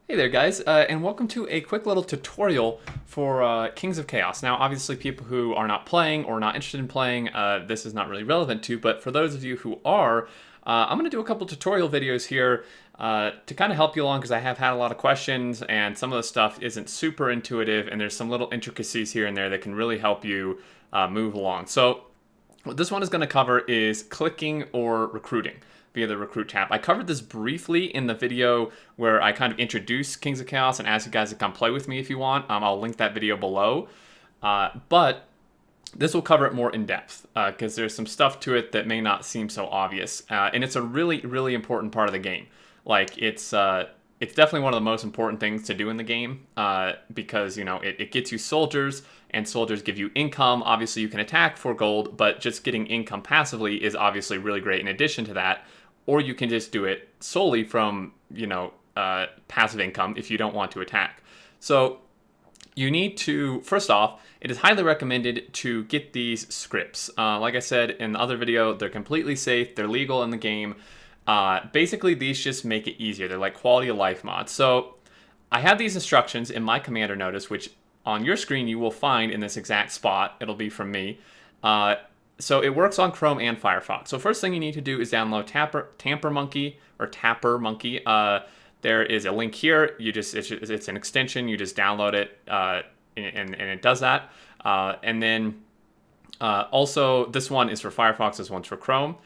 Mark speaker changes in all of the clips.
Speaker 1: Hey there guys, and welcome to a quick little tutorial for Kings of Chaos. Now obviously people who are not playing or not interested in playing, this is not really relevant to, but for those of you who are, I'm going to do a couple tutorial videos here to kind of help you along because I have had a lot of questions and some of the stuff isn't super intuitive and there's some little intricacies here and there that can really help you move along. So what this one is going to cover is clicking or recruiting via the recruit tab. I covered this briefly in the video where I kind of introduced Kings of Chaos and asked you guys to come play with me if you want. I'll link that video below. But this will cover it more in depth because there's some stuff to it that may not seem so obvious. And it's a really, really important part of the game. Like, it's definitely one of the most important things to do in the game because, you know, it gets you soldiers, and soldiers give you income. Obviously, you can attack for gold, but just getting income passively is obviously really great in addition to that. Or you can just do it solely from, you know, passive income if you don't want to attack. So you need to, first off, it is highly recommended to get these scripts. Like I said in the other video, they're completely safe. They're legal in the game. Basically, these just make it easier. They're like quality of life mods. So I have these instructions in my commander notice, which on your screen you will find in this exact spot. It'll be from me. So it works on Chrome and Firefox. So first thing you need to do is download Tamper Monkey or Tapper Monkey. There is a link here. It's an extension. You just download it, and it does that. And then also this one is for Firefox. This one's for Chrome.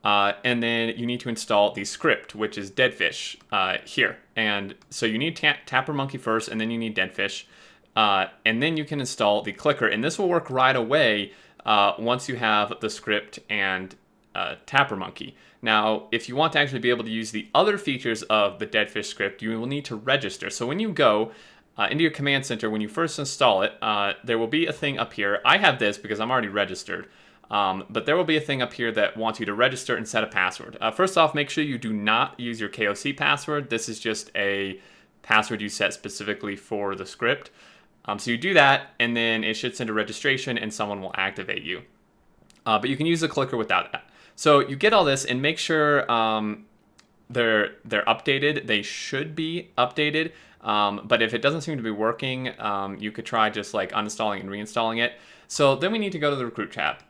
Speaker 1: And then you need to install the script, which is Deadfish here. And so you need Tapper Monkey first, and then you need Deadfish. And then you can install the clicker. And this will work right away once you have the script and Tapper Monkey. Now, if you want to actually be able to use the other features of the Deadfish script, you will need to register. So when you go into your command center, when you first install it, there will be a thing up here. I have this because I'm already registered. But there will be a thing up here that wants you to register and set a password. First off, make sure you do not use your KOC password. This is just a password you set specifically for the script. So you do that, and then it should send a registration, and someone will activate you. But you can use the clicker without that. So you get all this, and make sure they're updated. They should be updated. But if it doesn't seem to be working, you could try just like uninstalling and reinstalling it. So then we need to go to the recruit tab.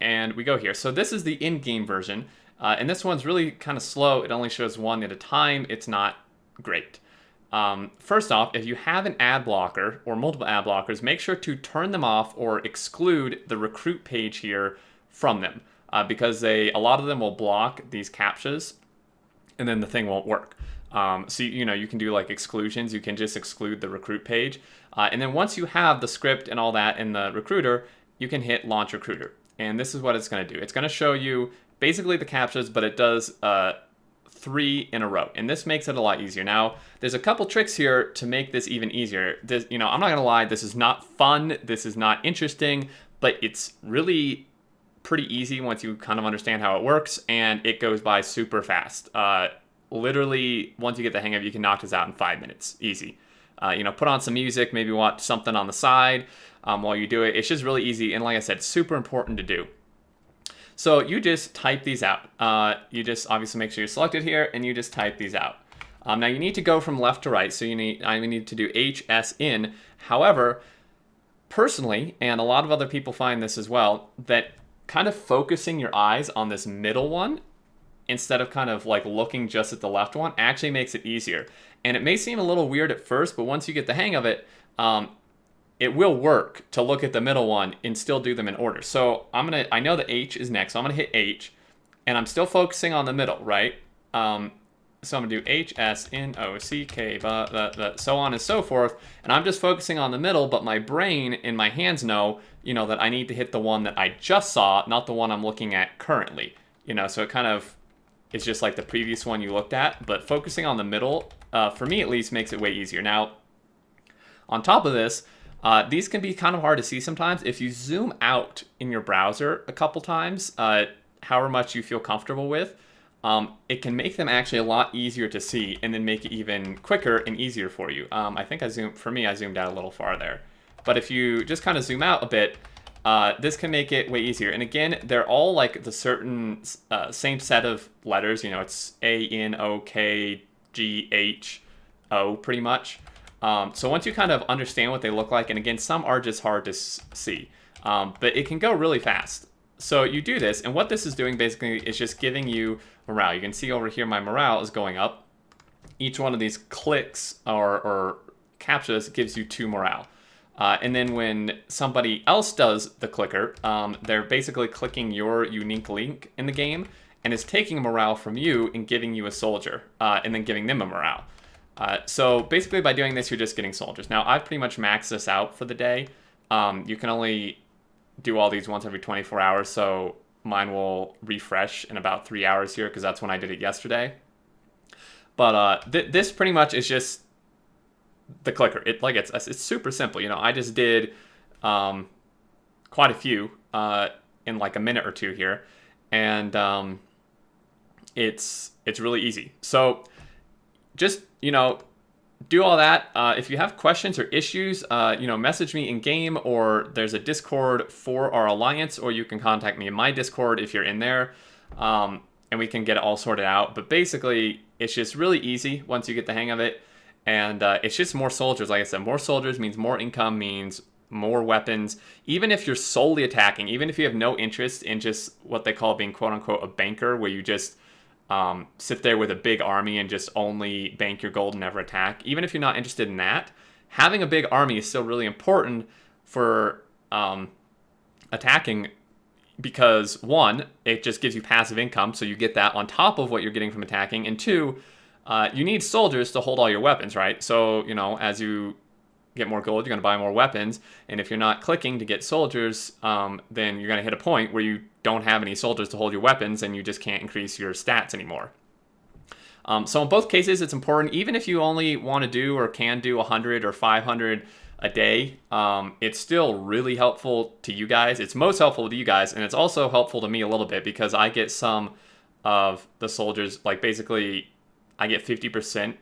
Speaker 1: And we go here. So this is the in-game version. And this one's really kind of slow. It only shows one at a time. It's not great. First off, if you have an ad blocker or multiple ad blockers, make sure to turn them off or exclude the recruit page here from them. Because a lot of them will block these CAPTCHAs and then the thing won't work. So, you know, you can do like exclusions. You can just exclude the recruit page. And then once you have the script and all that in the recruiter, you can hit launch recruiter. And this is what it's going to do. It's going to show you basically the CAPTCHAs, but it does 3 in a row. And this makes it a lot easier. Now, there's a couple tricks here to make this even easier. You know, I'm not going to lie, this is not fun. This is not interesting, but it's really pretty easy once you kind of understand how it works, and it goes by super fast. Literally, once you get the hang of it, you can knock this out in 5 minutes. Easy. You know, put on some music, maybe watch something on the side while you do it. It's just really easy, and like I said, super important to do. So you just type these out. You just obviously make sure you're selected here, and you just type these out. Now you need to go from left to right, so I need to do HS in. However, personally, and a lot of other people find this as well, that kind of focusing your eyes on this middle one instead of kind of like looking just at the left one actually makes it easier. And it may seem a little weird at first, but once you get the hang of it, it will work to look at the middle one and still do them in order. So I know that H is next, so I'm gonna hit H, and I'm still focusing on the middle, right? So I'm gonna do H, S, N, O, C, K, so on and so forth, and I'm just focusing on the middle, but my brain and my hands know, you know, that I need to hit the one that I just saw, not the one I'm looking at currently. You know, so it kind of is just like the previous one you looked at, but focusing on the middle, for me at least, makes it way easier. Now, on top of this, these can be kind of hard to see sometimes. If you zoom out in your browser a couple times, however much you feel comfortable with, it can make them actually a lot easier to see and then make it even quicker and easier for you. I think I zoomed out a little far there. But if you just kind of zoom out a bit, this can make it way easier. And again, they're all like the certain same set of letters. You know, it's A, N, O, K, G, H, O pretty much. So once you kind of understand what they look like, and again, some are just hard to see, but it can go really fast. So you do this, and what this is doing basically is just giving you morale. You can see over here my morale is going up. Each one of these clicks or captures gives you 2 morale. And then when somebody else does the clicker, they're basically clicking your unique link in the game, and is taking morale from you and giving you a soldier, and then giving them a morale. So basically by doing this, you're just getting soldiers. Now, I've pretty much maxed this out for the day. You can only do all these once every 24 hours, so mine will refresh in about 3 hours here, because that's when I did it yesterday. But this pretty much is just the clicker. It's super simple. You know, I just did quite a few in like a minute or two here, and it's really easy. So just, you know, do all that. If you have questions or issues, you know, message me in game, or there's a Discord for our alliance, or you can contact me in my Discord if you're in there, and we can get it all sorted out. But basically, it's just really easy once you get the hang of it, and it's just more soldiers. Like I said, more soldiers means more income, means more weapons. Even if you're solely attacking, even if you have no interest in just what they call being quote-unquote a banker, where you just sit there with a big army and just only bank your gold and never attack. Even if you're not interested in that, having a big army is still really important for attacking, because 1, it just gives you passive income, so you get that on top of what you're getting from attacking, and 2, you need soldiers to hold all your weapons, right? So, you know, as you get more gold, you're going to buy more weapons, and if you're not clicking to get soldiers, then you're going to hit a point where you don't have any soldiers to hold your weapons, and you just can't increase your stats anymore. So in both cases, it's important. Even if you only want to do or can do 100 or 500 a day, it's still really helpful to you guys. It's most helpful to you guys, and it's also helpful to me a little bit, because I get some of the soldiers, like basically I get 50%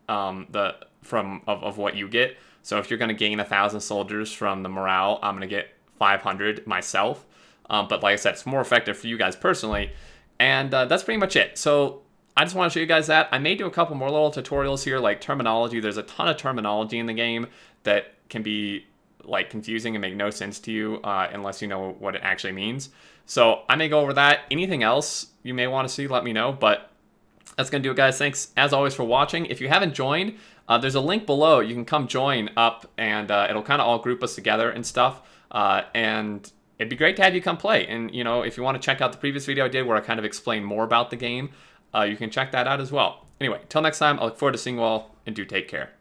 Speaker 1: of what you get. So if you're going to gain 1,000 soldiers from the morale, I'm going to get 500 myself. But like I said, it's more effective for you guys personally. And that's pretty much it. So I just want to show you guys that. I may do a couple more little tutorials here, like terminology. There's a ton of terminology in the game that can be like confusing and make no sense to you unless you know what it actually means. So I may go over that. Anything else you may want to see, let me know. But that's going to do it, guys. Thanks, as always, for watching. If you haven't joined, there's a link below. You can come join up, and it'll kind of all group us together and stuff. And it'd be great to have you come play. And, you know, if you want to check out the previous video I did where I kind of explain more about the game, you can check that out as well. Anyway, till next time, I look forward to seeing you all, and do take care.